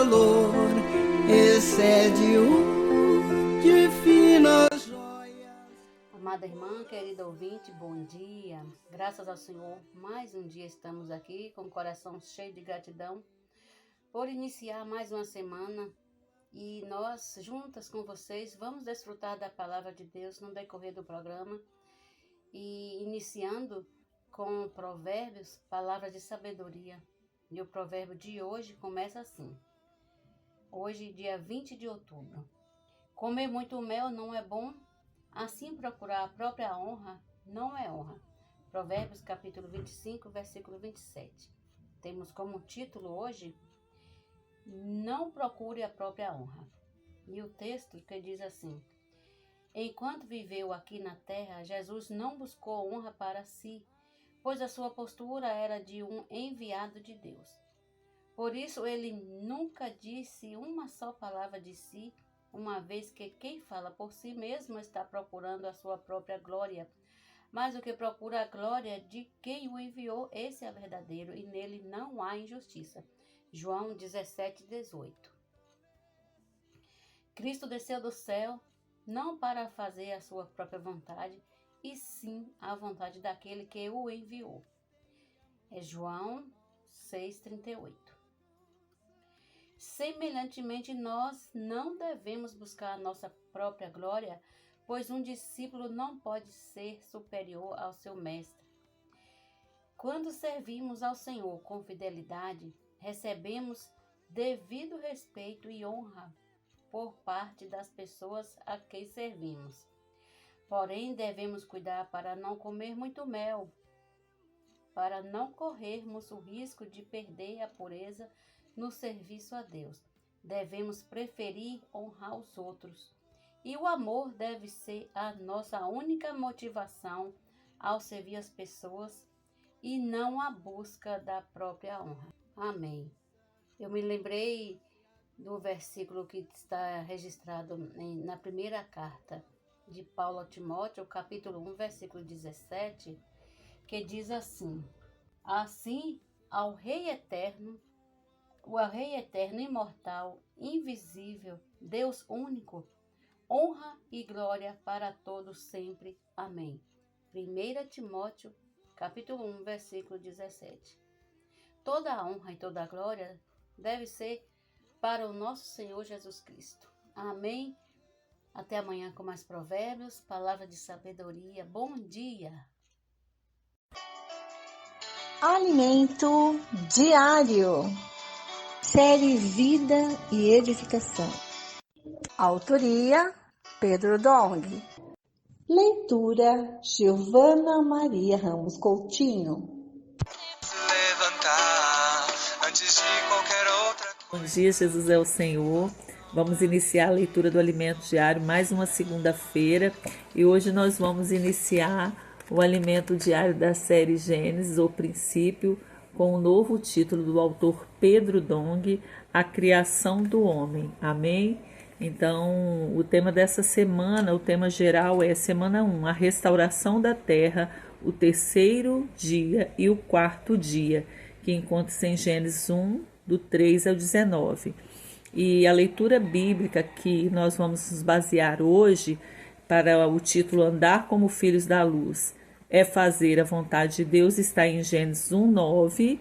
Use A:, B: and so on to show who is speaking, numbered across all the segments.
A: valor excede o de finas joias.
B: Amada irmã, querido ouvinte, bom dia. Graças ao Senhor, mais um dia estamos aqui com o coração cheio de gratidão por iniciar mais uma semana e nós, juntas com vocês, vamos desfrutar da palavra de Deus no decorrer do programa e iniciando com Provérbios, palavra de sabedoria. E o provérbio de hoje começa assim. Hoje, dia 20 de outubro. Comer muito mel não é bom, assim procurar a própria honra não é honra. Provérbios capítulo 25, versículo 27. Temos como título hoje, não procure a própria honra. E o texto que diz assim, enquanto viveu aqui na terra, Jesus não buscou honra para si, pois a sua postura era de um enviado de Deus. Por isso ele nunca disse uma só palavra de si, uma vez que quem fala por si mesmo está procurando a sua própria glória. Mas o que procura a glória de quem o enviou, esse é verdadeiro, e nele não há injustiça. João 17, 18. Cristo desceu do céu, não para fazer a sua própria vontade, e sim a vontade daquele que o enviou. É João 6,38. Semelhantemente, nós não devemos buscar a nossa própria glória, pois um discípulo não pode ser superior ao seu mestre. Quando servimos ao Senhor com fidelidade, recebemos devido respeito e honra por parte das pessoas a quem servimos. Porém, devemos cuidar para não comer muito mel, para não corrermos o risco de perder a pureza no serviço a Deus. Devemos preferir honrar os outros. E o amor deve ser a nossa única motivação ao servir as pessoas e não a busca da própria honra. Amém. Eu me lembrei do versículo que está registrado na primeira carta de Paulo a Timóteo, capítulo 1, versículo 17, que diz assim, assim ao Rei eterno, imortal, invisível, Deus único, honra e glória para todos sempre. Amém. 1 Timóteo, capítulo 1, versículo 17. Toda a honra e toda a glória deve ser para o nosso Senhor Jesus Cristo. Amém. Até amanhã com mais provérbios, palavra de sabedoria. Bom dia.
C: Alimento diário. Série Vida e Edificação. Autoria Pedro Dong. Leitura Giovana Maria Ramos Coutinho.
D: Antes de qualquer outra
E: coisa. Bom dia, Jesus é o Senhor. Vamos iniciar a leitura do Alimento Diário, mais uma segunda-feira. E hoje nós vamos iniciar o Alimento Diário da série Gênesis, o princípio, com o novo título do autor Pedro Dong, A Criação do Homem. Amém? Então, o tema dessa semana, o tema geral é semana 1, a restauração da terra, o terceiro dia e o quarto dia, que encontra-se em Gênesis 1, do 3 ao 19. E a leitura bíblica que nós vamos nos basear hoje, para o título Andar como Filhos da Luz, é fazer a vontade de Deus, está em Gênesis 1, 9,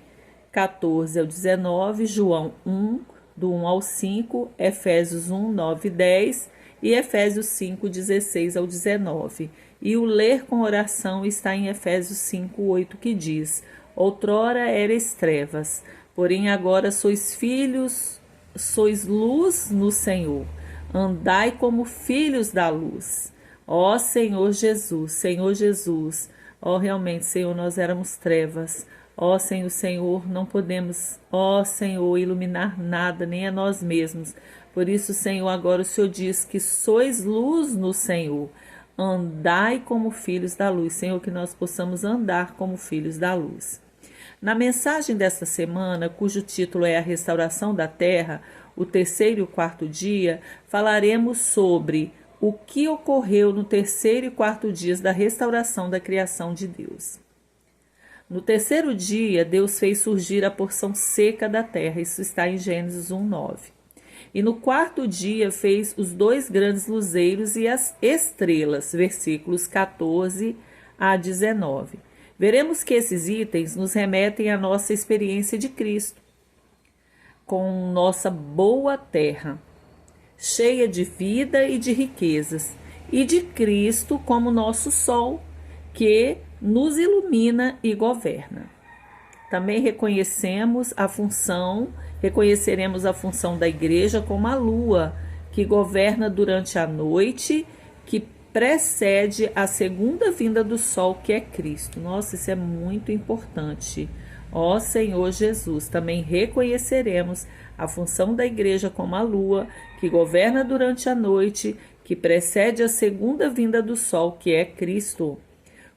E: 14 ao 19, João 1, do 1 ao 5, Efésios 1, 9 e 10 e Efésios 5, 16 ao 19. E o ler com oração está em Efésios 5, 8, que diz, outrora erais trevas, porém agora sois filhos, sois luz no Senhor. Andai como filhos da luz. Ó Senhor Jesus, ó realmente, Senhor, nós éramos trevas. Ó Senhor, não podemos, ó Senhor, iluminar nada, nem a nós mesmos. Por isso, Senhor, agora o Senhor diz que sois luz no Senhor. Andai como filhos da luz. Senhor, que nós possamos andar como filhos da luz. Na mensagem desta semana, cujo título é A Restauração da Terra, o terceiro e o quarto dia, falaremos sobre o que ocorreu no terceiro e quarto dias da restauração da criação de Deus. No terceiro dia, Deus fez surgir a porção seca da terra. Isso está em Gênesis 1:9. E no quarto dia fez os 2 grandes luzeiros e as estrelas, versículos 14 a 19. Veremos que esses itens nos remetem à nossa experiência de Cristo, com nossa boa terra, cheia de vida e de riquezas, e de Cristo como nosso sol, que nos ilumina e governa. Também reconheceremos a função da igreja como a lua, que governa durante a noite, que precede a segunda vinda do sol, que é Cristo. Nossa, isso é muito importante. Ó Senhor Jesus, também reconheceremos a função da igreja como a lua, que governa durante a noite, que precede a segunda vinda do sol, que é Cristo.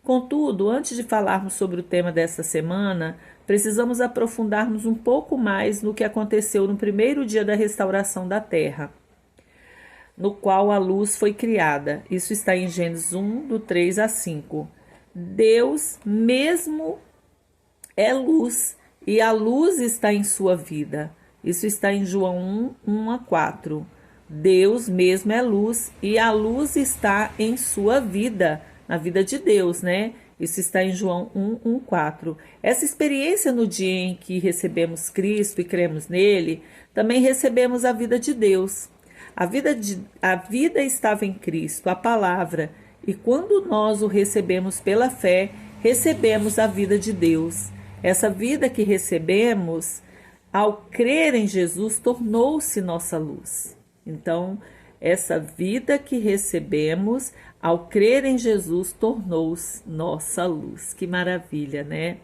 E: Contudo, antes de falarmos sobre o tema desta semana, precisamos aprofundarmos um pouco mais no que aconteceu no primeiro dia da restauração da terra, no qual a luz foi criada. Isso está em Gênesis 1, do 3 a 5. Deus mesmo é luz e a luz está em sua vida. Isso está em João 1, 1 a 4. Deus mesmo é luz e a luz está em sua vida, na vida de Deus, né? Isso está em João 1, 1, 4. Essa experiência no dia em que recebemos Cristo e cremos nele, também recebemos a vida de Deus. A vida estava em Cristo, a palavra, e quando nós o recebemos pela fé, recebemos a vida de Deus. Essa vida que recebemos, ao crer em Jesus, tornou-se nossa luz. Então, essa vida que recebemos, ao crer em Jesus, tornou-se nossa luz. Que maravilha, né?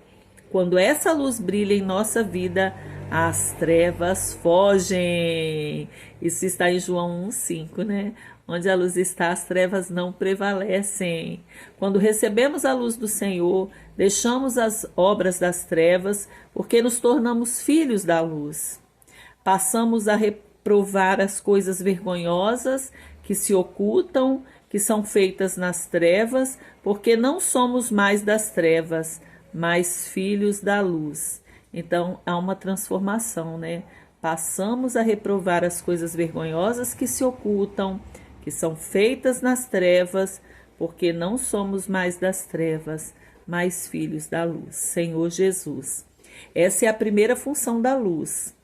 E: Quando essa luz brilha em nossa vida, as trevas fogem. Isso está em João 1,5, né? Onde a luz está, as trevas não prevalecem. Quando recebemos a luz do Senhor, deixamos as obras das trevas, porque nos tornamos filhos da luz. Passamos a reprovar as coisas vergonhosas que se ocultam, que são feitas nas trevas, porque não somos mais das trevas, mas filhos da luz. Então, há uma transformação, né? Passamos a reprovar as coisas vergonhosas que se ocultam, que são feitas nas trevas, porque não somos mais das trevas, mas filhos da luz. Senhor Jesus. Essa é a primeira função da luz.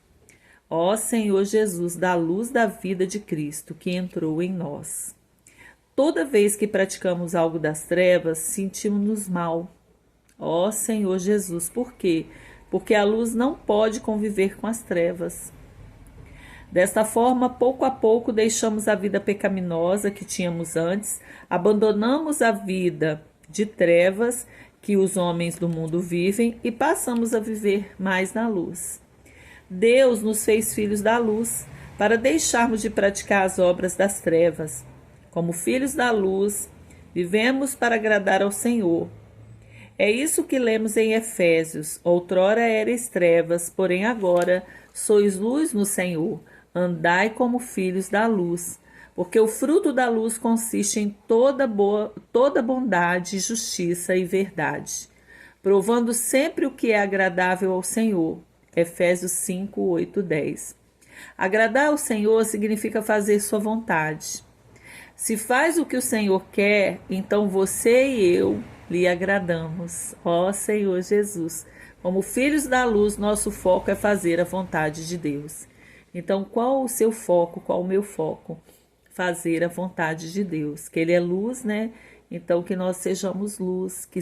E: Ó Senhor Jesus, da luz da vida de Cristo que entrou em nós. Toda vez que praticamos algo das trevas, sentimos-nos mal. Ó Senhor Jesus, por quê? Porque a luz não pode conviver com as trevas. Desta forma, pouco a pouco, deixamos a vida pecaminosa que tínhamos antes, abandonamos a vida de trevas que os homens do mundo vivem e passamos a viver mais na luz. Deus nos fez filhos da luz para deixarmos de praticar as obras das trevas. Como filhos da luz, vivemos para agradar ao Senhor. É isso que lemos em Efésios. Outrora erais trevas, porém agora sois luz no Senhor. Andai como filhos da luz, porque o fruto da luz consiste em toda bondade, justiça e verdade, provando sempre o que é agradável ao Senhor. Efésios 5, 8, 10. Agradar ao Senhor significa fazer sua vontade. Se faz o que o Senhor quer, então você e eu lhe agradamos. Ó Senhor Jesus, como filhos da luz, nosso foco é fazer a vontade de Deus. Então, qual o seu foco? Qual o meu foco? Fazer a vontade de Deus, que Ele é luz, né? Então, que nós sejamos luz, que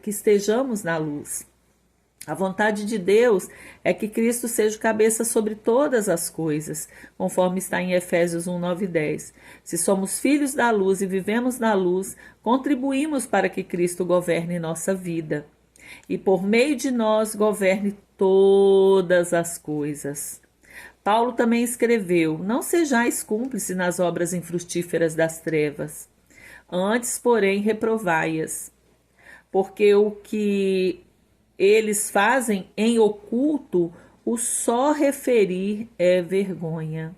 E: estejamos na luz. A vontade de Deus é que Cristo seja cabeça sobre todas as coisas, conforme está em Efésios 1, 9 e 10. Se somos filhos da luz e vivemos na luz, contribuímos para que Cristo governe nossa vida. E por meio de nós governe todas as coisas. Paulo também escreveu: não sejais cúmplices nas obras infrutíferas das trevas. Antes, porém, reprovai-as. Porque o que eles fazem em oculto, o só referir é vergonha.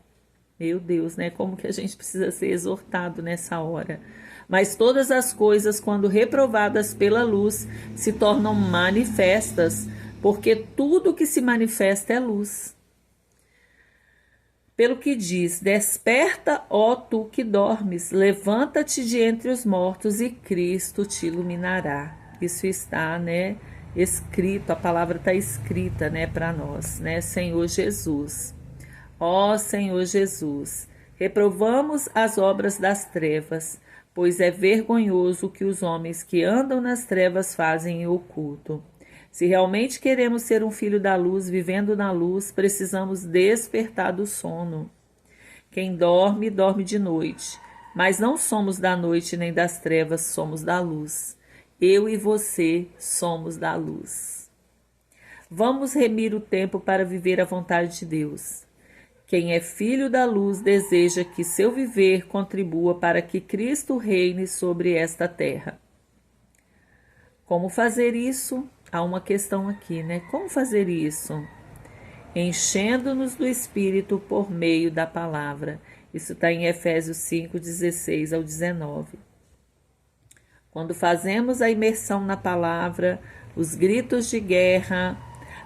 E: Meu Deus, né? Como que a gente precisa ser exortado nessa hora. Mas todas as coisas, quando reprovadas pela luz, se tornam manifestas, porque tudo que se manifesta é luz. Pelo que diz: desperta, ó tu que dormes, levanta-te de entre os mortos e Cristo te iluminará. Isso está, né, escrito, a palavra está escrita, né, para nós, né, Senhor Jesus. Ó Senhor Jesus, reprovamos as obras das trevas, pois é vergonhoso o que os homens que andam nas trevas fazem em oculto. Se realmente queremos ser um filho da luz, vivendo na luz, precisamos despertar do sono. Quem dorme, dorme de noite, mas não somos da noite nem das trevas, somos da luz. Eu e você somos da luz. Vamos remir o tempo para viver a vontade de Deus. Quem é filho da luz deseja que seu viver contribua para que Cristo reine sobre esta terra. Como fazer isso? Há uma questão aqui, né? Como fazer isso? Enchendo-nos do Espírito por meio da palavra. Isso está em Efésios 5, 16 ao 19. Quando fazemos a imersão na palavra, os gritos de guerra,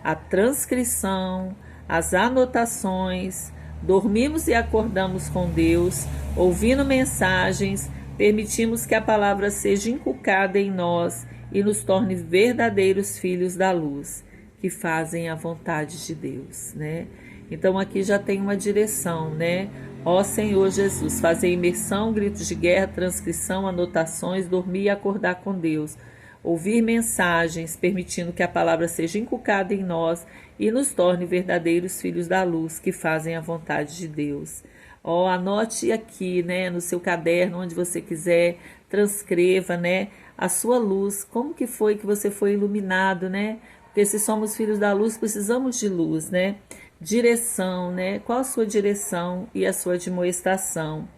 E: a transcrição, as anotações, dormimos e acordamos com Deus, ouvindo mensagens, permitimos que a palavra seja inculcada em nós e nos torne verdadeiros filhos da luz, que fazem a vontade de Deus, né? Então aqui já tem uma direção, né? Ó Senhor Jesus, fazer imersão, gritos de guerra, transcrição, anotações, dormir e acordar com Deus, ouvir mensagens, permitindo que a palavra seja inculcada em nós e nos torne verdadeiros filhos da luz, que fazem a vontade de Deus. Ó, anote aqui, né, no seu caderno, onde você quiser, transcreva, né, a sua luz, como que foi que você foi iluminado, né? Porque se somos filhos da luz, precisamos de luz, né? Direção, né? Qual a sua direção e a sua admoestação?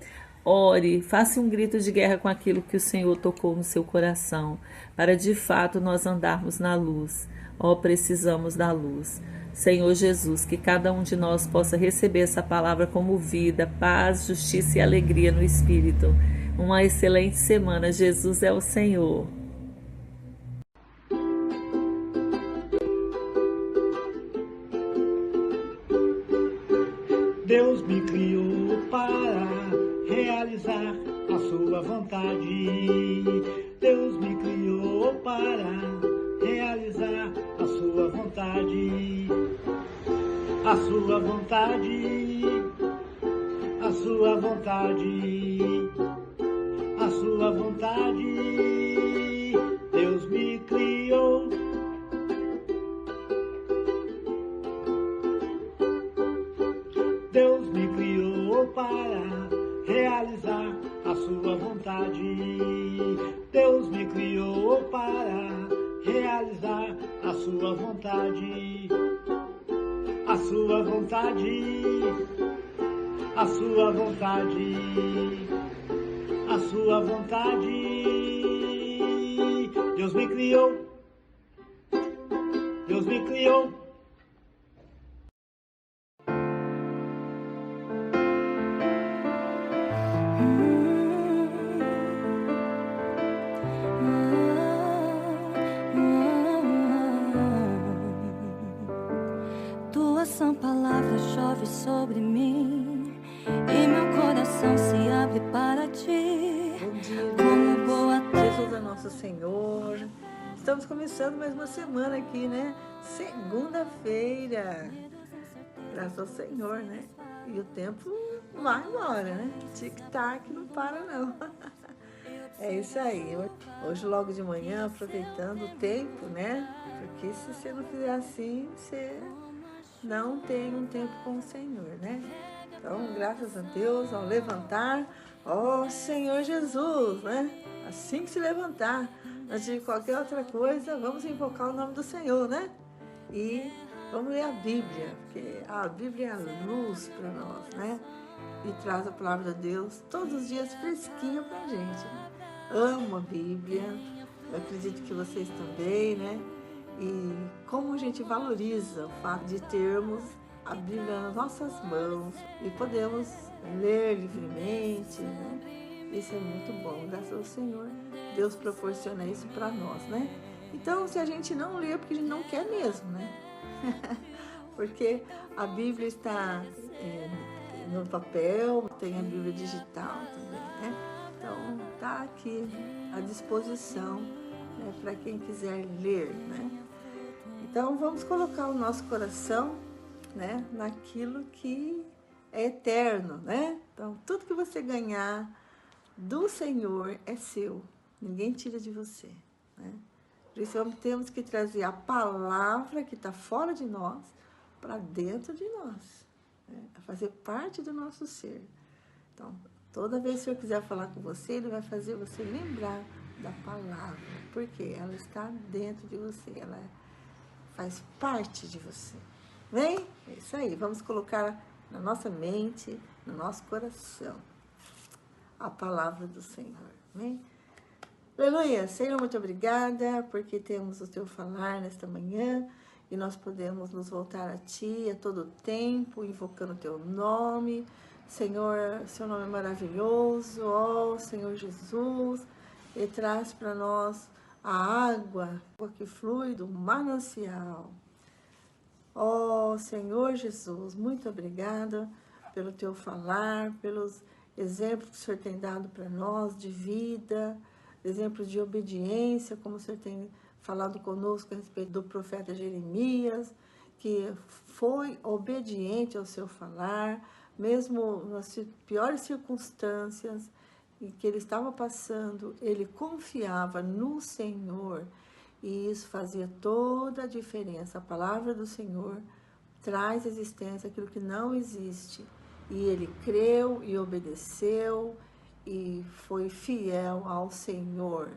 E: Ore, faça um grito de guerra com aquilo que o Senhor tocou no seu coração, para de fato nós andarmos na luz. Ó, precisamos da luz. Senhor Jesus, que cada um de nós possa receber essa palavra como vida, paz, justiça e alegria no Espírito. Uma excelente semana. Jesus é o Senhor.
A: Deus me criou para realizar a sua vontade. Deus me criou para realizar a sua vontade. A sua vontade. A sua vontade. A sua vontade. Deus me criou. Deus me criou para realizar a sua vontade. Deus me criou para realizar a sua vontade. A sua vontade. A sua vontade. A sua vontade. Deus me criou. Deus me criou.
F: Tua sã palavra chove sobre mim e meu coração se abre para ti.
E: Bom dia,
F: Como boa
E: Jesus é nosso Senhor. Estamos começando mais uma semana aqui, né? Segunda-feira. Graças ao Senhor, né? E o tempo vai embora, né? Tic-tac, não para não. É isso aí. Hoje logo de manhã, aproveitando o tempo, né? Porque se você não fizer assim, você não tem um tempo com o Senhor, né? Então, graças a Deus, ao levantar, ó Senhor Jesus, né? Assim que se levantar, antes de qualquer outra coisa, vamos invocar o nome do Senhor, né? E vamos ler a Bíblia, porque a Bíblia é a luz para nós, né? E traz a palavra de Deus todos os dias fresquinha pra gente, né? Amo a Bíblia, eu acredito que vocês também, né? E como a gente valoriza o fato de termos
C: a Bíblia nas nossas mãos e podemos ler livremente, né? Isso é muito bom, graças ao Senhor. Deus proporciona isso para nós, né? Então, se a gente não lê, é porque a gente não quer mesmo, né? Porque a Bíblia está no papel, tem a Bíblia digital também, né? Então, está aqui à disposição, né, para quem quiser ler, né? Então, vamos colocar o nosso coração, né, naquilo que é eterno, né? Então, tudo que você ganhar do Senhor é seu, ninguém tira de você, né? Por isso, temos que trazer a palavra que está fora de nós para dentro de nós, né? A fazer parte do nosso ser. Então, toda vez que o Senhor quiser falar com você, Ele vai fazer você lembrar da palavra, porque ela está dentro de você, ela faz parte de você. Vem? É isso aí, vamos colocar na nossa mente, no nosso coração, a palavra do Senhor. Vem? Aleluia, Senhor, muito obrigada, porque temos o Teu falar nesta manhã, e nós podemos nos voltar a Ti a todo tempo, invocando o Teu nome. Senhor, Seu nome é maravilhoso, ó Senhor Jesus, e traz para nós a água que flui do manancial. Ó Senhor Jesus, muito obrigada pelo Teu falar, pelos exemplos que o Senhor tem dado para nós de vida, exemplos de obediência, como o Senhor tem falado conosco a respeito do profeta Jeremias, que foi obediente ao seu falar, mesmo nas piores circunstâncias em que ele estava passando, ele confiava no Senhor, e isso fazia toda a diferença. A palavra do Senhor traz à existência aquilo que não existe, e ele creu e obedeceu, e foi fiel ao Senhor.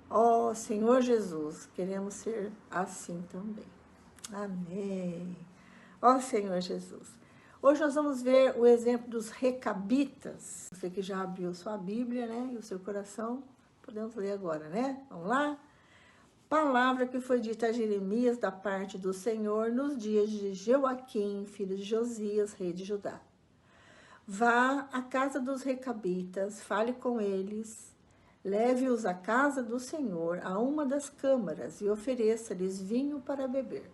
C: Ó Senhor Jesus, queremos ser assim também. Amém. Ó Senhor Jesus. Hoje nós vamos ver o exemplo dos recabitas. Você que já abriu sua Bíblia, né, e o seu coração, podemos ler agora, né? Vamos lá? Palavra que foi dita a Jeremias da parte do Senhor nos dias de Joaquim, filho de Josias, rei de Judá. Vá à casa dos recabitas, fale com eles, leve-os à casa do Senhor, a uma das câmaras, e ofereça-lhes vinho para beber.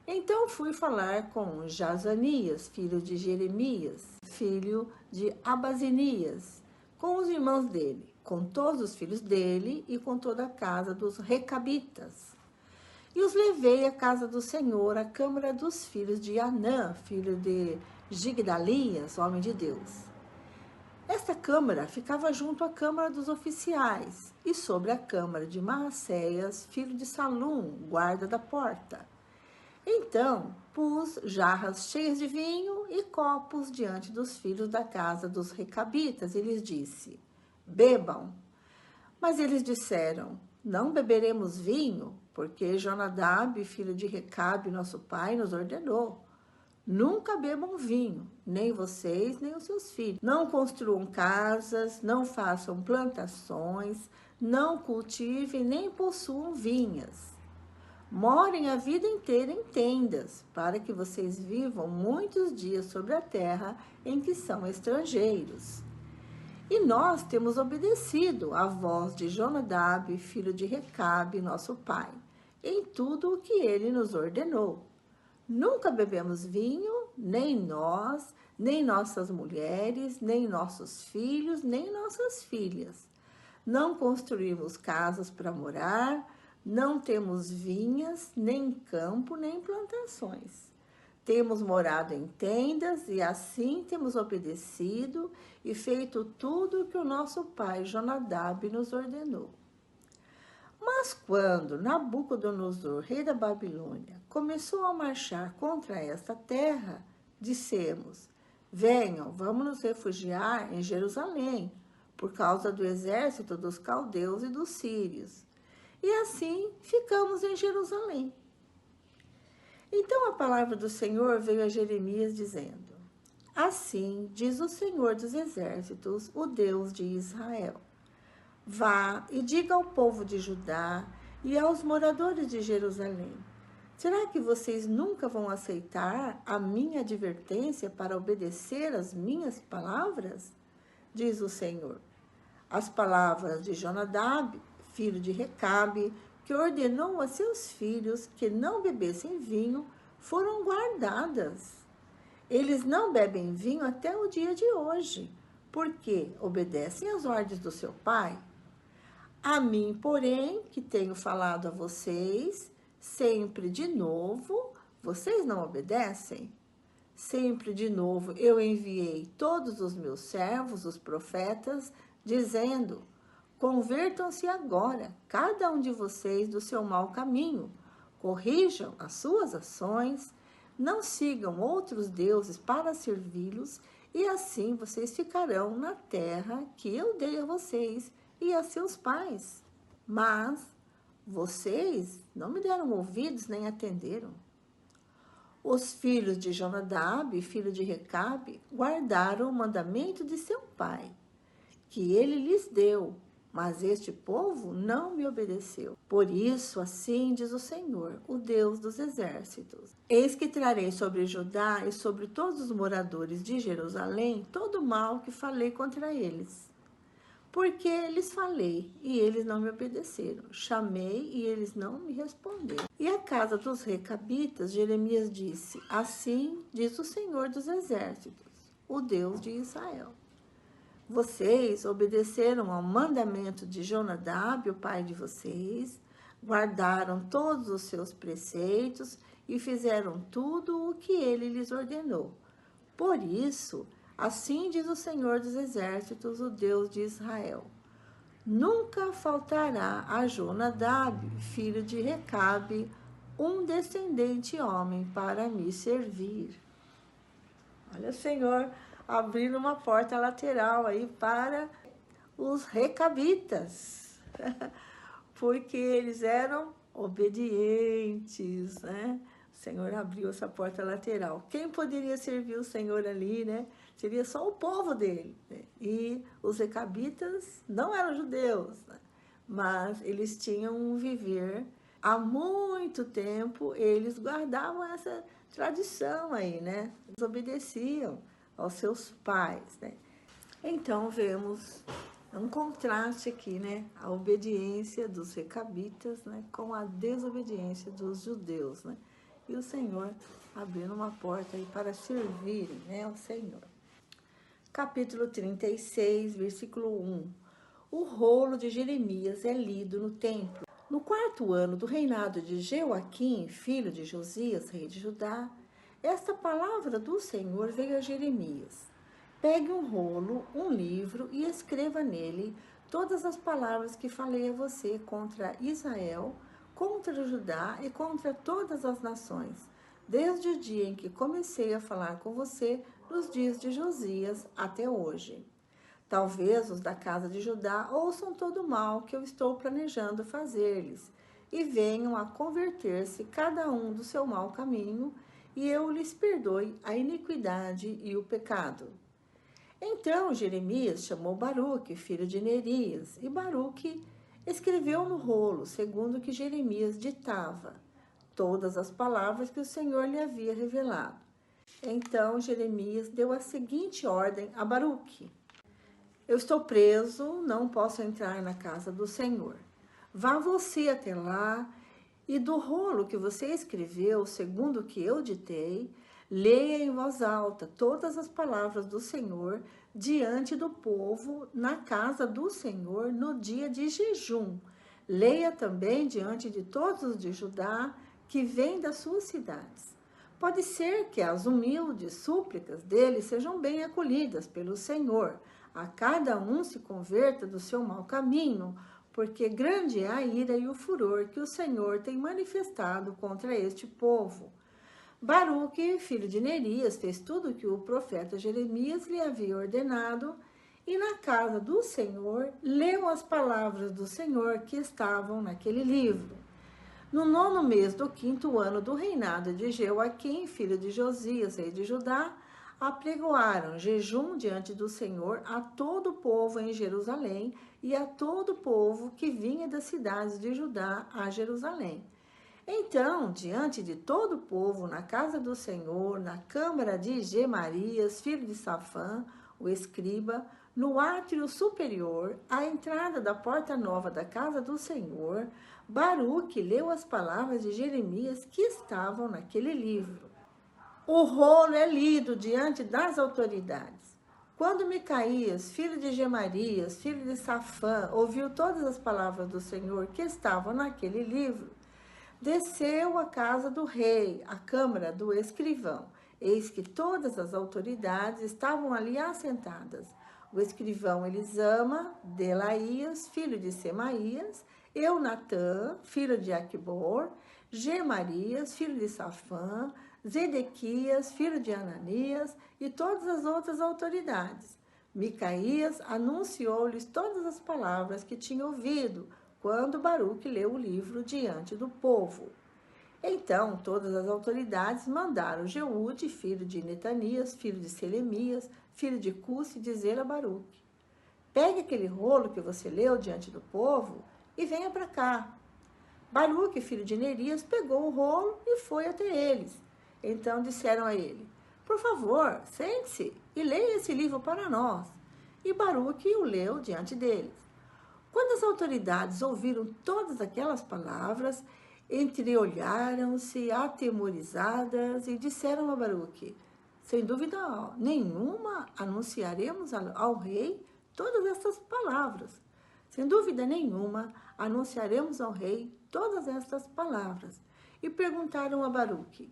C: Então fui falar com Jazanias, filho de Jeremias, filho de Abazinias, com os irmãos dele, com todos os filhos dele e com toda a casa dos recabitas. E os levei à casa do Senhor, à câmara dos filhos de Anã, filho de Gigdalias, homem de Deus. Esta câmara ficava junto à câmara dos oficiais e sobre a câmara de Maacéias, filho de Salum, guarda da porta. Então pus jarras cheias de vinho e copos diante dos filhos da casa dos recabitas e lhes disse: bebam. Mas eles disseram: não beberemos vinho, porque Jonadab, filho de Recabe, nosso pai, nos ordenou: nunca bebam vinho, nem vocês, nem os seus filhos. Não construam casas, não façam plantações, não cultivem, nem possuam vinhas. Morem a vida inteira em tendas, para que vocês vivam muitos dias sobre a terra em que são estrangeiros. E nós temos obedecido à voz de Jonadab, filho de Recabe, nosso pai, em tudo o que ele nos ordenou. Nunca bebemos vinho, nem nós, nem nossas mulheres, nem nossos filhos, nem nossas filhas. Não construímos casas para morar, não temos vinhas, nem campo, nem plantações. Temos morado em tendas e assim temos obedecido e feito tudo o que o nosso pai Jonadab nos ordenou. Mas quando Nabucodonosor, rei da Babilônia, começou a marchar contra esta terra, dissemos: venham, vamos nos refugiar em Jerusalém, por causa do exército dos caldeus e dos sírios. E assim ficamos em Jerusalém. Então a palavra do Senhor veio a Jeremias dizendo: assim diz o Senhor dos exércitos, o Deus de Israel: vá e diga ao povo de Judá e aos moradores de Jerusalém: Será que vocês nunca vão aceitar a minha advertência para obedecer às minhas palavras? Diz o Senhor. As palavras de Jonadab, filho de Recabe, que ordenou a seus filhos que não bebessem vinho, foram guardadas. Eles não bebem vinho até o dia de hoje, porque obedecem às ordens do seu pai. A mim, porém, que tenho falado a vocês, sempre de novo, vocês não obedecem? Sempre de novo eu enviei todos os meus servos, os profetas, dizendo: convertam-se agora, cada um de vocês, do seu mau caminho, corrijam as suas ações, não sigam outros deuses para servi-los, e assim vocês ficarão na terra que eu dei a vocês e a seus pais. Mas vocês não me deram ouvidos nem atenderam. Os filhos de Jonadab, filho de Recabe, guardaram o mandamento de seu pai, que ele lhes deu, mas este povo não me obedeceu. Por isso, assim diz o Senhor, o Deus dos exércitos: eis que trarei sobre Judá e sobre todos os moradores de Jerusalém todo o mal que falei contra eles. Porque lhes falei, e eles não me obedeceram. Chamei, e eles não me responderam. E a casa dos recabitas, Jeremias disse: assim diz o Senhor dos exércitos, o Deus de Israel: vocês obedeceram ao mandamento de Jonadab, o pai de vocês, guardaram todos os seus preceitos e fizeram tudo o que ele lhes ordenou. Por isso, assim diz o Senhor dos exércitos, o Deus de Israel: nunca faltará a Jonadab, filho de Recabe, um descendente homem para me servir. Olha, Senhor, abrindo uma porta lateral aí para os recabitas, porque eles eram obedientes, né? O Senhor abriu essa porta lateral. Quem poderia servir o Senhor ali, né? Seria só o povo dele, né? E os recabitas não eram judeus, né? Mas eles tinham um viver. Há muito tempo eles guardavam essa tradição aí, né? Eles obedeciam aos seus pais, né? Então vemos um contraste aqui, né? A obediência dos recabitas, né? Com a desobediência dos judeus, né? E o Senhor abrindo uma porta aí para servirem, né, ao Senhor. Capítulo 36, versículo 1. O rolo de Jeremias é lido no templo. No 4º ano do reinado de Jeoaquim, filho de Josias, rei de Judá, esta palavra do Senhor veio a Jeremias: pegue um rolo, um livro, e escreva nele todas as palavras que falei a você contra Israel, contra Judá e contra todas as nações, desde o dia em que comecei a falar com você, nos dias de Josias, até hoje. Talvez os da casa de Judá ouçam todo o mal que eu estou planejando fazer-lhes, e venham a converter-se cada um do seu mau caminho, e eu lhes perdoe a iniquidade e o pecado. Então Jeremias chamou Baruque, filho de Nerias, e Baruque escreveu no rolo, segundo o que Jeremias ditava, todas as palavras que o Senhor lhe havia revelado. Então Jeremias deu a seguinte ordem a Baruque: eu estou preso, não posso entrar na casa do Senhor. Vá você até lá, e do rolo que você escreveu, segundo o que eu ditei, leia em voz alta todas as palavras do Senhor diante do povo na casa do Senhor no dia de jejum. Leia também diante de todos os de Judá que vêm das suas cidades. Pode ser que as humildes súplicas deles sejam bem acolhidas pelo Senhor. A cada um se converta do seu mau caminho, porque grande é a ira e o furor que o Senhor tem manifestado contra este povo. Baruque, filho de Nerias, fez tudo o que o profeta Jeremias lhe havia ordenado, e na casa do Senhor leu as palavras do Senhor que estavam naquele livro. No 9º mês do 5º ano do reinado de Jeoaquim, filho de Josias, rei de Judá, apregoaram jejum diante do Senhor a todo o povo em Jerusalém e a todo o povo que vinha das cidades de Judá a Jerusalém. Então, diante de todo o povo, na casa do Senhor, na câmara de Gemarias, filho de Safã, o escriba, no átrio superior, à entrada da porta nova da casa do Senhor, Baruque leu as palavras de Jeremias que estavam naquele livro. O rolo é lido diante das autoridades. Quando Micaías, filho de Gemarias, filho de Safã, ouviu todas as palavras do Senhor que estavam naquele livro, desceu à casa do rei, à câmara do escrivão. Eis que todas as autoridades estavam ali assentadas. O escrivão Elisama, Delaías, filho de Semaías, Eunatã, filho de Aquibor, Gemarias, filho de Safã, Zedequias, filho de Ananias, e todas as outras autoridades. Micaías anunciou-lhes todas as palavras que tinha ouvido, quando Baruque leu o livro diante do povo. Então, todas as autoridades mandaram Jeude, filho de Netanias, filho de Selemias, filho de Cusi, dizer a Baruque: pegue aquele rolo que você leu diante do povo e venha para cá. Baruque, filho de Nerias, pegou o rolo e foi até eles. Então disseram a ele: por favor, sente-se e leia esse livro para nós. E Baruque o leu diante deles. Quando as autoridades ouviram todas aquelas palavras, entreolharam-se atemorizadas e disseram a Baruque: sem dúvida nenhuma anunciaremos ao rei todas essas palavras. Sem dúvida nenhuma anunciaremos ao rei todas estas palavras. E perguntaram a Baruque: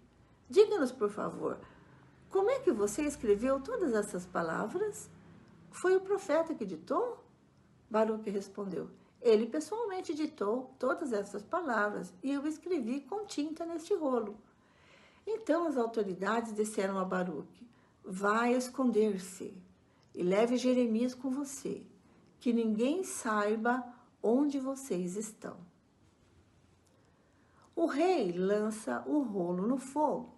C: diga-nos, por favor, como é que você escreveu todas essas palavras? Foi o profeta que ditou? Baruque respondeu: ele pessoalmente ditou todas essas palavras e eu escrevi com tinta neste rolo. Então as autoridades disseram a Baruque: vai esconder-se e leve Jeremias com você, que ninguém saiba onde vocês estão. O rei lança o rolo no fogo.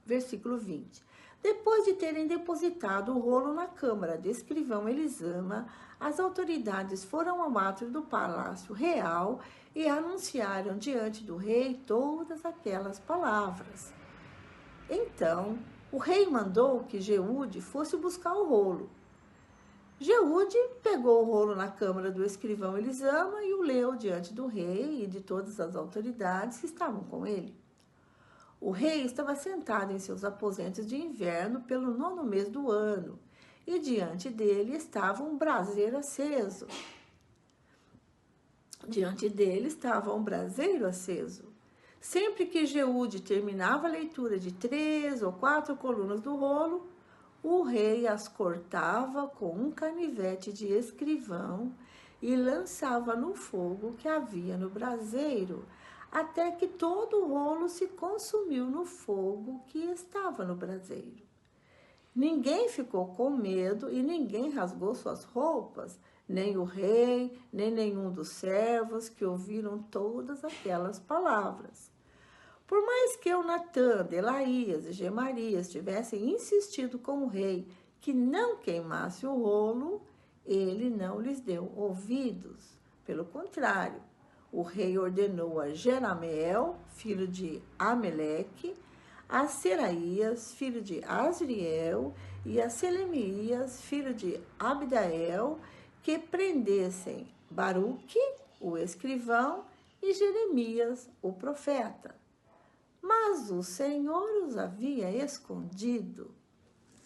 C: Versículo 20. Depois de terem depositado o rolo na câmara de escrivão Elisama, as autoridades foram ao átrio do palácio real e anunciaram diante do rei todas aquelas palavras. Então, o rei mandou que Jeude fosse buscar o rolo. Jeude pegou o rolo na câmara do escrivão Elisama e o leu diante do rei e de todas as autoridades que estavam com ele. O rei estava sentado em seus aposentos de inverno pelo 9º mês do ano, e diante dele estava um braseiro aceso. Sempre que Jeude terminava a leitura de 3 ou 4 colunas do rolo, o rei as cortava com um canivete de escrivão e lançava no fogo que havia no braseiro, até que todo o rolo se consumiu no fogo que estava no braseiro. Ninguém ficou com medo e ninguém rasgou suas roupas, nem o rei, nem nenhum dos servos que ouviram todas aquelas palavras. Por mais que Eunatã, Delaías e Gemarias tivessem insistido com o rei que não queimasse o rolo, ele não lhes deu ouvidos. Pelo contrário, o rei ordenou a Jerameel, filho de Ameleque, a Seraías, filho de Asriel, e a Selemias, filho de Abdael, que prendessem Baruque, o escrivão, e Jeremias, o profeta. Mas o Senhor os havia escondido.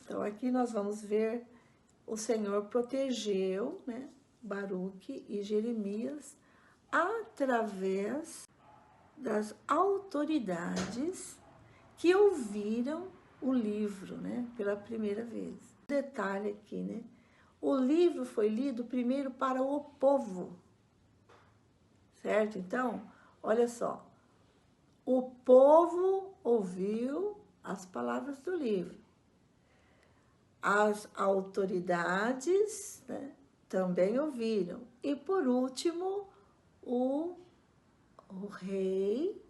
C: Então, aqui nós vamos ver o Senhor protegeu, Baruque e Jeremias através das autoridades que ouviram o livro, pela primeira vez. Detalhe aqui, o livro foi lido primeiro para o povo, certo? Então, olha só, o povo ouviu as palavras do livro. As autoridades, também ouviram. E, por último, o rei,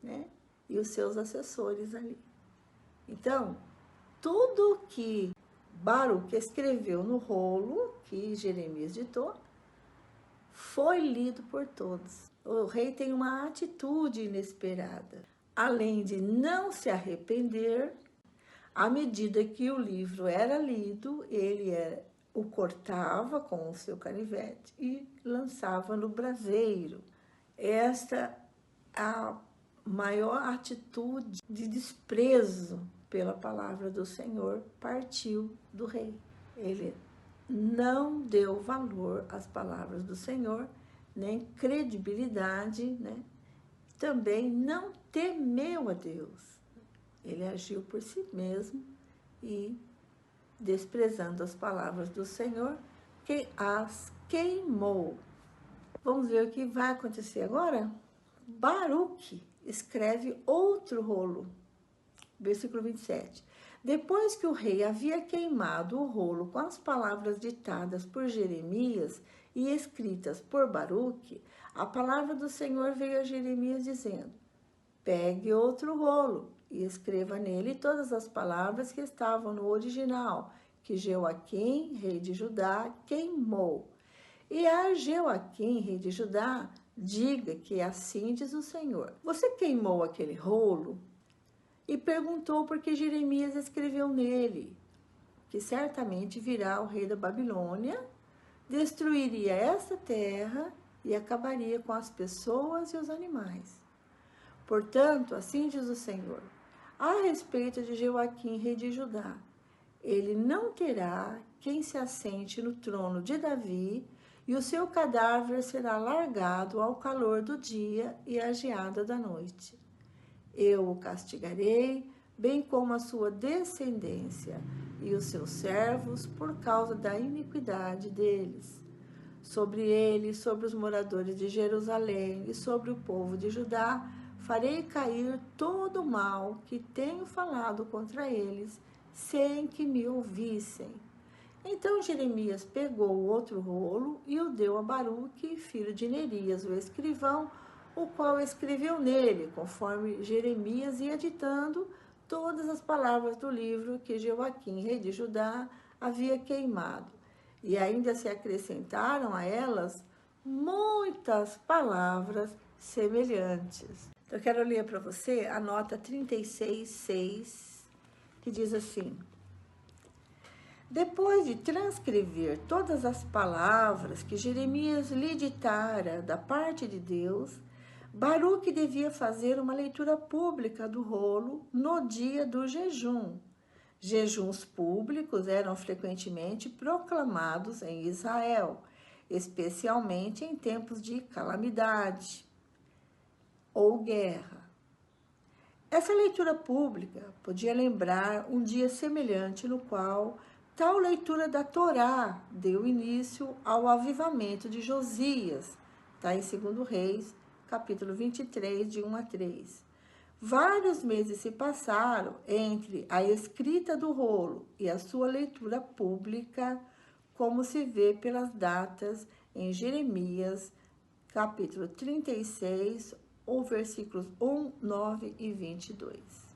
C: e os seus assessores ali. Então, tudo que Baruque escreveu no rolo, que Jeremias ditou, foi lido por todos. O rei tem uma atitude inesperada. além de não se arrepender, à medida que o livro era lido, o cortava com o seu canivete e lançava no braseiro. Esta a maior atitude de desprezo pela palavra do Senhor partiu do rei. Ele não deu valor às palavras do Senhor, nem credibilidade, né? Também não temeu a Deus. Ele agiu por si mesmo e, desprezando as palavras do Senhor, que as queimou. Vamos ver o que vai acontecer agora? Baruque escreve outro rolo. Versículo 27. Depois que o rei havia queimado o rolo com as palavras ditadas por Jeremias e escritas por Baruque, a palavra do Senhor veio a Jeremias dizendo: pegue outro rolo e escreva nele todas as palavras que estavam no original, que Jeoaquim, rei de Judá, queimou. E a Jeoaquim, rei de Judá, diga que assim diz o Senhor: você queimou aquele rolo? E perguntou por que Jeremias escreveu nele, que certamente virá o rei da Babilônia, destruiria esta terra e acabaria com as pessoas e os animais. Portanto, assim diz o Senhor: a respeito de Jeoaquim, rei de Judá, ele não terá quem se assente no trono de Davi, e o seu cadáver será largado ao calor do dia e à geada da noite. Eu o castigarei, bem como a sua descendência e os seus servos, por causa da iniquidade deles. Sobre ele, sobre os moradores de Jerusalém e sobre o povo de Judá, farei cair todo o mal que tenho falado contra eles, sem que me ouvissem. Então Jeremias pegou o outro rolo e o deu a Baruque, filho de Nerias, o escrivão, o qual escreveu nele, conforme Jeremias ia ditando todas as palavras do livro que Jeoaquim, rei de Judá, havia queimado. E ainda se acrescentaram a elas muitas palavras semelhantes. Eu quero ler para você a nota 36:6, que diz assim: depois de transcrever todas as palavras que Jeremias lhe ditara da parte de Deus, Baruque devia fazer uma leitura pública do rolo no dia do jejum. Jejuns públicos eram frequentemente proclamados em Israel, especialmente em tempos de calamidade ou guerra. Essa leitura pública podia lembrar um dia semelhante no qual tal leitura da Torá deu início ao avivamento de Josias, está em 2 Reis, capítulo 23, de 1 a 3. Vários meses se passaram entre a escrita do rolo e a sua leitura pública, como se vê pelas datas em Jeremias, capítulo 36, ou versículos 1, 9 e 22.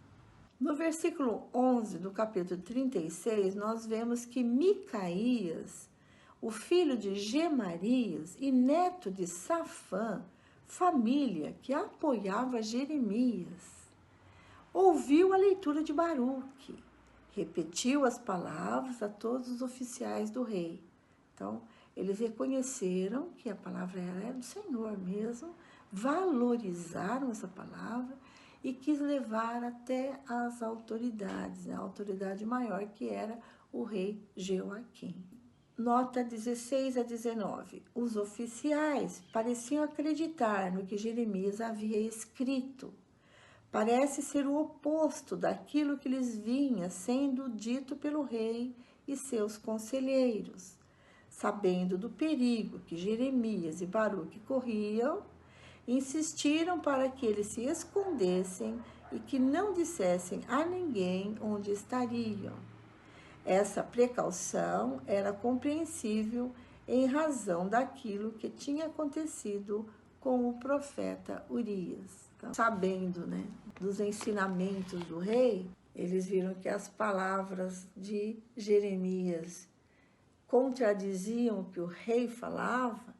C: No versículo 11 do capítulo 36, nós vemos que Micaías, o filho de Gemarias e neto de Safã, família que apoiava Jeremias, ouviu a leitura de Baruque, repetiu as palavras a todos os oficiais do rei. Então, eles reconheceram que a palavra era do Senhor mesmo, valorizaram essa palavra e quis levar até as autoridades, a autoridade maior, que era o rei Jeoaquim. Nota 16 a 19. Os oficiais pareciam acreditar no que Jeremias havia escrito. Parece ser o oposto daquilo que lhes vinha sendo dito pelo rei e seus conselheiros. Sabendo do perigo que Jeremias e Baruque corriam, insistiram para que eles se escondessem e que não dissessem a ninguém onde estariam. Essa precaução era compreensível em razão daquilo que tinha acontecido com o profeta Urias. Então, sabendo, dos ensinamentos do rei, eles viram que as palavras de Jeremias contradiziam o que o rei falava,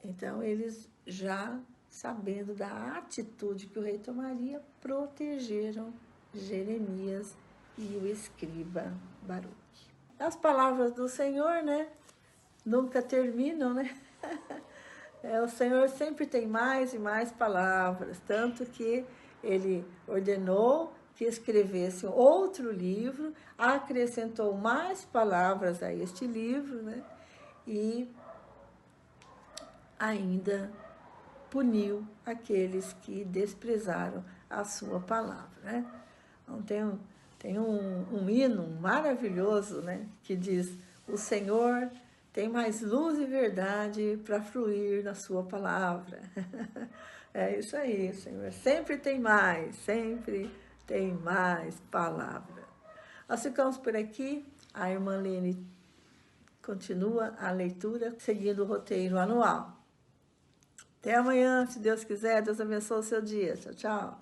C: então eles já sabendo da atitude que o rei tomaria, protegeram Jeremias e o escriba Baruque. As palavras do Senhor, né, nunca terminam, né? O Senhor sempre tem mais e mais palavras, tanto que ele ordenou que escrevesse outro livro, acrescentou mais palavras a este livro, né? E ainda puniu aqueles que desprezaram a sua palavra, né? Então, tem um hino maravilhoso, né, que diz: o Senhor tem mais luz e verdade para fluir na sua palavra. É isso aí, Senhor. Sempre tem mais palavra. Nós ficamos por aqui. A irmã Lene continua a leitura, seguindo o roteiro anual. Até amanhã, se Deus quiser. Deus abençoe o seu dia. Tchau, tchau.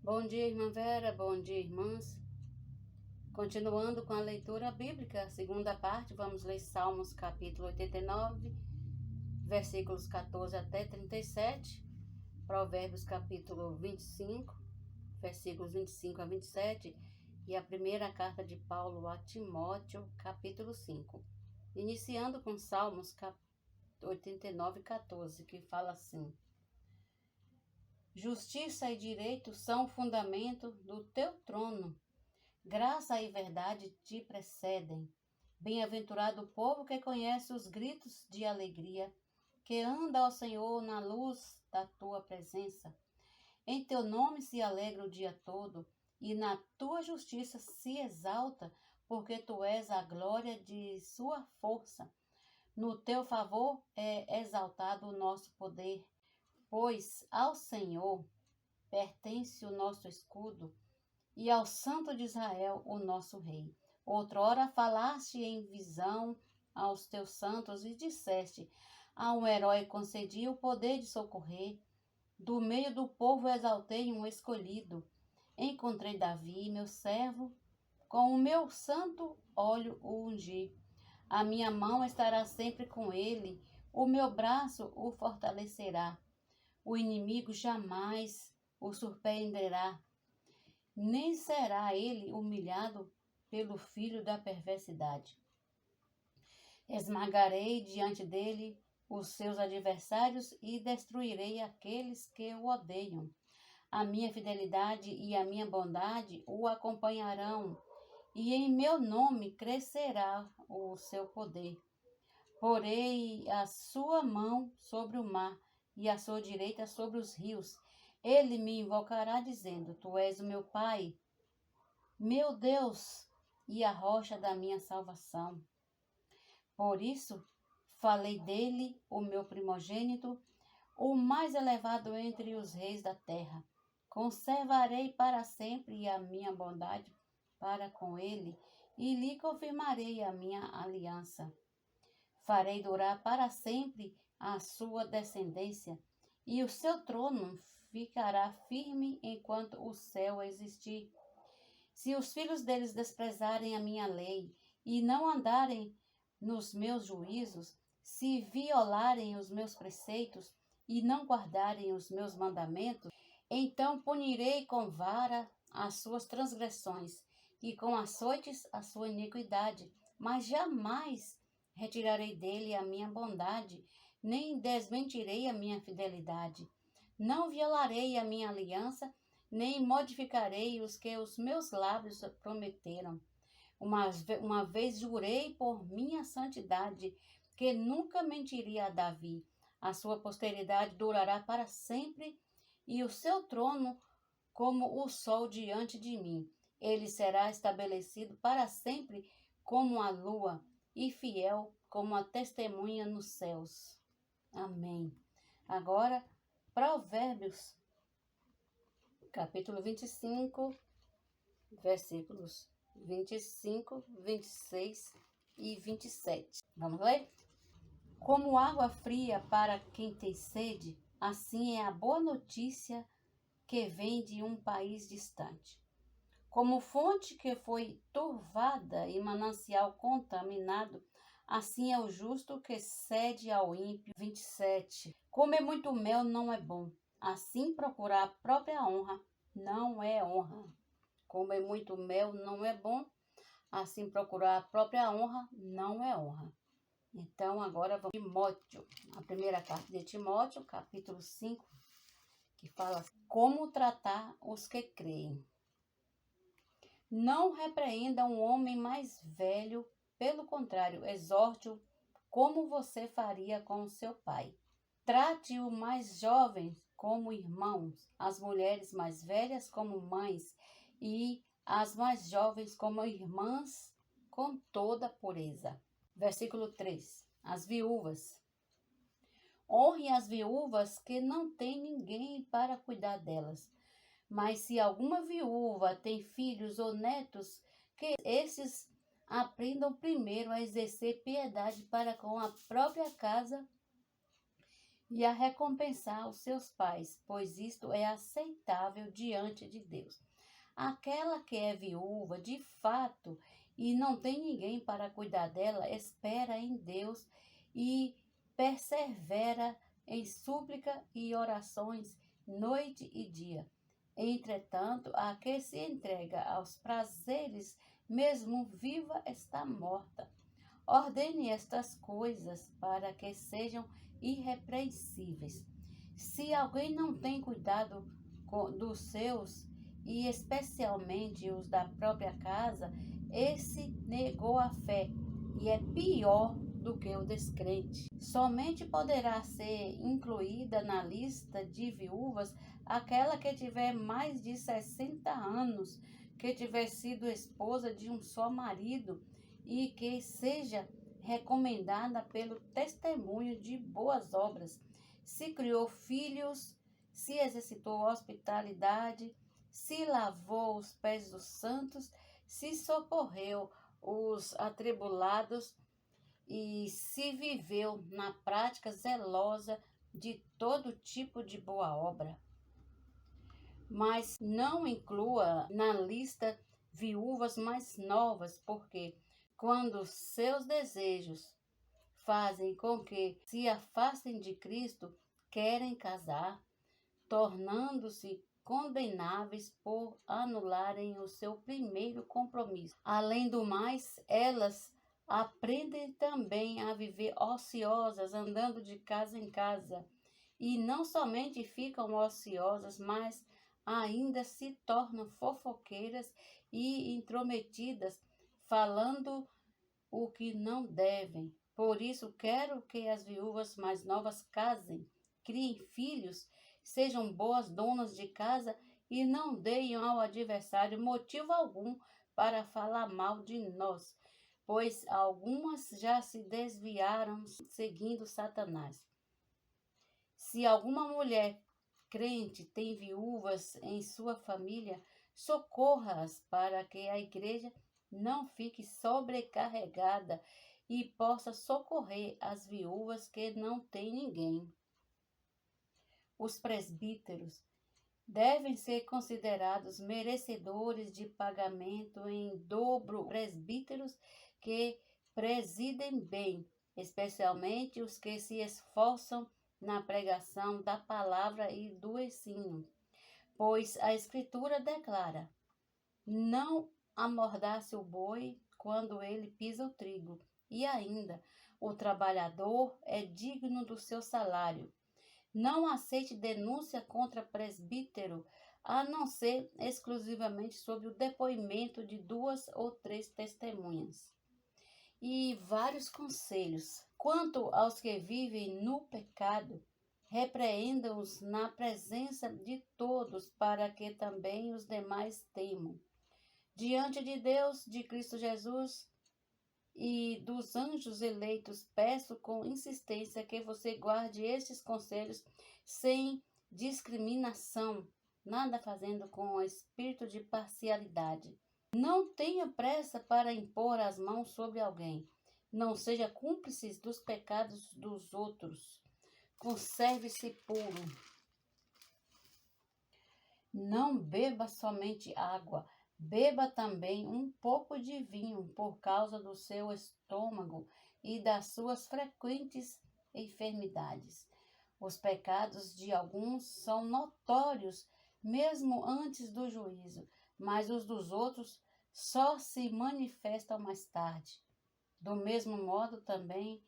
B: Bom dia, irmã Vera. Bom dia, irmãs. Continuando com a leitura bíblica, segunda parte, vamos ler Salmos capítulo 89, versículos 14 até 37, Provérbios capítulo 25, versículos 25 a 27, e a primeira carta de Paulo a Timóteo, capítulo 5. Iniciando com Salmos 89, 14, que fala assim: Justiça e direito são o fundamento do teu trono. Graça e verdade te precedem. Bem-aventurado o povo que conhece os gritos de alegria, que anda ao Senhor na luz da tua presença. Em teu nome se alegra o dia todo, e na tua justiça se exalta, porque tu és a glória de sua força. No teu favor é exaltado o nosso poder, pois ao Senhor pertence o nosso escudo, e ao Santo de Israel, o nosso Rei. Outrora falaste em visão aos teus santos e disseste: a um herói concedi o poder de socorrer. Do meio do povo exaltei um escolhido. Encontrei Davi, meu servo, com o meu santo óleo o ungi. A minha mão estará sempre com ele, o meu braço o fortalecerá. O inimigo jamais o surpreenderá, nem será ele humilhado pelo filho da perversidade. Esmagarei diante dele os seus adversários e destruirei aqueles que o odeiam. A minha fidelidade e a minha bondade o acompanharão, e em meu nome crescerá o seu poder. Porei a sua mão sobre o mar e a sua direita sobre os rios. Ele me invocará dizendo: Tu és o meu Pai, meu Deus, e a rocha da minha salvação. Por isso, falei dele, o meu primogênito, o mais elevado entre os reis da terra. Conservarei para sempre a minha bondade para com ele, e lhe confirmarei a minha aliança. Farei durar para sempre a sua descendência, e o seu trono ficará firme enquanto o céu existir. Se os filhos deles desprezarem a minha lei e não andarem nos meus juízos, se violarem os meus preceitos e não guardarem os meus mandamentos, então punirei com vara as suas transgressões e com açoites a sua iniquidade, mas jamais retirarei dele a minha bondade, nem desmentirei a minha fidelidade. Não violarei a minha aliança, nem modificarei os que os meus lábios prometeram. Uma vez jurei por minha santidade, que nunca mentiria a Davi. A sua posteridade durará para sempre, e o seu trono como o sol diante de mim. Ele será estabelecido para sempre como a lua, e fiel como a testemunha nos céus. Amém. Agora, Provérbios, capítulo 25, versículos 25, 26 e 27. Vamos ler? Como água fria para quem tem sede, assim é a boa notícia que vem de um país distante. Como fonte que foi turvada e manancial contaminado, Assim é o justo que cede ao ímpio. 27. Comer muito mel não é bom. Assim procurar a própria honra não é honra. Comer muito mel não é bom. Assim procurar a própria honra não é honra. Então agora vamos Timóteo. A primeira carta de Timóteo, capítulo 5, que fala assim, como tratar os que creem. Não repreenda um homem mais velho, pelo contrário, exorte-o como você faria com o seu pai. Trate os mais jovens como irmãos, as mulheres mais velhas como mães e as mais jovens como irmãs com toda pureza. Versículo 3. As viúvas. Honre as viúvas que não têm ninguém para cuidar delas. Mas se alguma viúva tem filhos ou netos, que esses aprendam primeiro a exercer piedade para com a própria casa e a recompensar os seus pais, pois isto é aceitável diante de Deus. Aquela que é viúva, de fato, e não tem ninguém para cuidar dela, espera em Deus e persevera em súplica e orações noite e dia. Entretanto, a que se entrega aos prazeres, mesmo viva, está morta. Ordene estas coisas para que sejam irrepreensíveis. Se alguém não tem cuidado dos seus, e especialmente os da própria casa, esse negou a fé e é pior do que o descrente. Somente poderá ser incluída na lista de viúvas aquela que tiver mais de 60 anos, que tiver sido esposa de um só marido e que seja recomendada pelo testemunho de boas obras, se criou filhos, se exercitou hospitalidade, se lavou os pés dos santos, se socorreu os atribulados e se viveu na prática zelosa de todo tipo de boa obra. Mas não inclua na lista viúvas mais novas, porque quando seus desejos fazem com que se afastem de Cristo, querem casar, tornando-se condenáveis por anularem o seu primeiro compromisso. Além do mais, elas aprendem também a viver ociosas, andando de casa em casa. E não somente ficam ociosas, mas ainda se tornam fofoqueiras e intrometidas, falando o que não devem. Por isso, quero que as viúvas mais novas casem, criem filhos, sejam boas donas de casa e não deem ao adversário motivo algum para falar mal de nós, pois algumas já se desviaram seguindo Satanás. Se alguma mulher crente tem viúvas em sua família, socorra-as para que a igreja não fique sobrecarregada e possa socorrer as viúvas que não têm ninguém. Os presbíteros devem ser considerados merecedores de pagamento em dobro. Presbíteros que presidem bem, especialmente os que se esforçam na pregação da palavra e do ensino, pois a Escritura declara: não amordace o boi quando ele pisa o trigo, e ainda o trabalhador é digno do seu salário. Não aceite denúncia contra presbítero, a não ser exclusivamente sob o depoimento de 2 ou 3 testemunhas. E vários conselhos. Quanto aos que vivem no pecado, repreenda-os na presença de todos, para que também os demais temam. Diante de Deus, de Cristo Jesus e dos anjos eleitos, peço com insistência que você guarde estes conselhos sem discriminação, nada fazendo com espírito de parcialidade. Não tenha pressa para impor as mãos sobre alguém. Não seja cúmplice dos pecados dos outros. Conserve-se puro. Não beba somente água. Beba também um pouco de vinho por causa do seu estômago e das suas frequentes enfermidades. Os pecados de alguns são notórios mesmo antes do juízo, mas os dos outros só se manifestam mais tarde. Do mesmo modo também,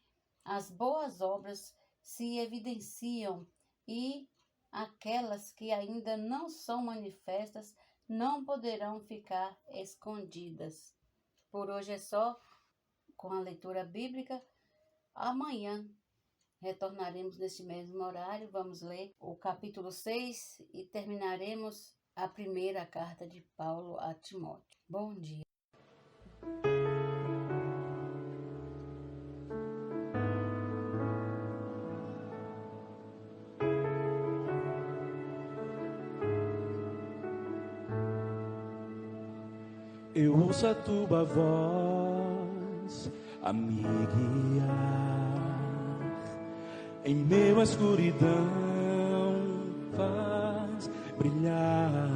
B: as boas obras se evidenciam e aquelas que ainda não são manifestas não poderão ficar escondidas. Por hoje é só com a leitura bíblica. Amanhã retornaremos neste mesmo horário. Vamos ler o capítulo 6 e terminaremos a primeira carta de Paulo a Timóteo. Bom dia.
G: Eu ouço a tua voz a me guiar. Em meio à escuridão faz brilhar.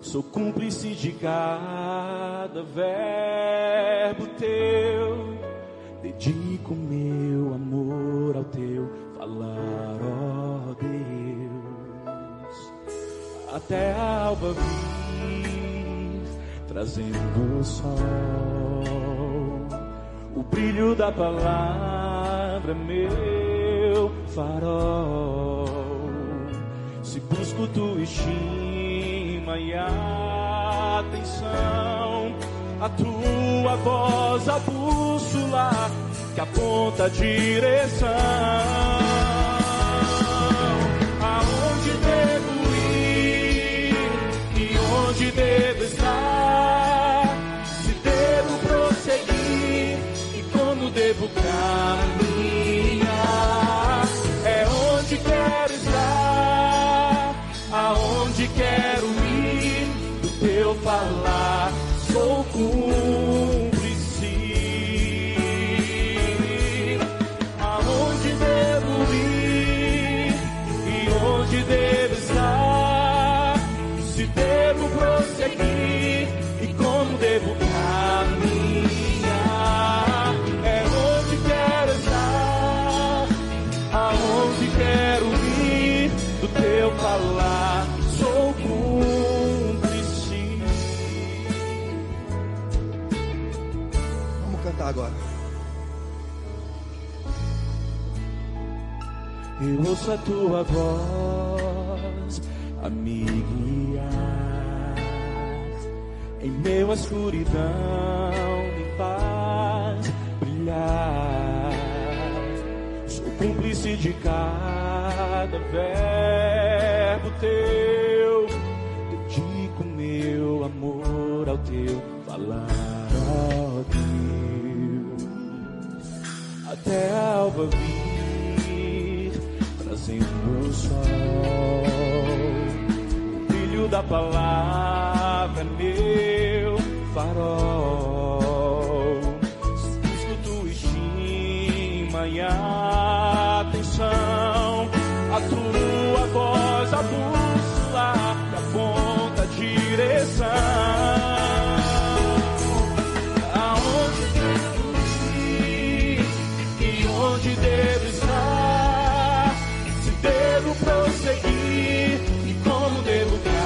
G: Sou cúmplice de cada verbo teu. Dedico meu amor ao teu falar, ó Deus. Até a alva vir, trazendo o sol. O brilho da palavra, meu farol. Se busco tua estima e atenção, a tua voz, a bússola que aponta a direção. Aonde devo ir e onde devo estar? Se devo prosseguir e como devo caminhar? É onde quero estar, aonde quero ir, do teu falar sou cúmplice. Aonde devo ir e onde devo estar? Se devo prosseguir e como devo caminhar? É onde quero estar, aonde quero ir, do teu falar sou cúmplice.
H: Vamos cantar agora.
G: Eu ouço a tua voz a me guiar. Em meio à escuridão me faz brilhar. Sou cúmplice de cada verbo teu. Dedico meu amor ao teu falar, ó Deus. Até a alva vir, trazendo o sol. O brilho da palavra é meu farol. Se busco tua estima e atenção, a tua voz, a bússola que aponta a direção. Aonde devo ir e onde devo estar? Se devo prosseguir e como devo caminhar?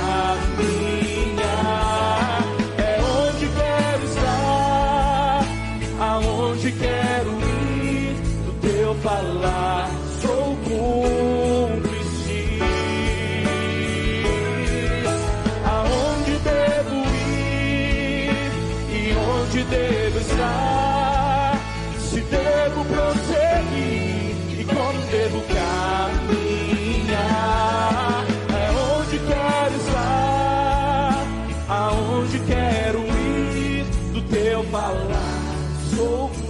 G: É onde quero estar, aonde quero ir, do teu falar sou cúmplice. Aonde devo ir e onde devo estar? Se devo prosseguir e como devo caminhar? É onde quero estar, aonde quero ir, do teu falar sou cúmplice.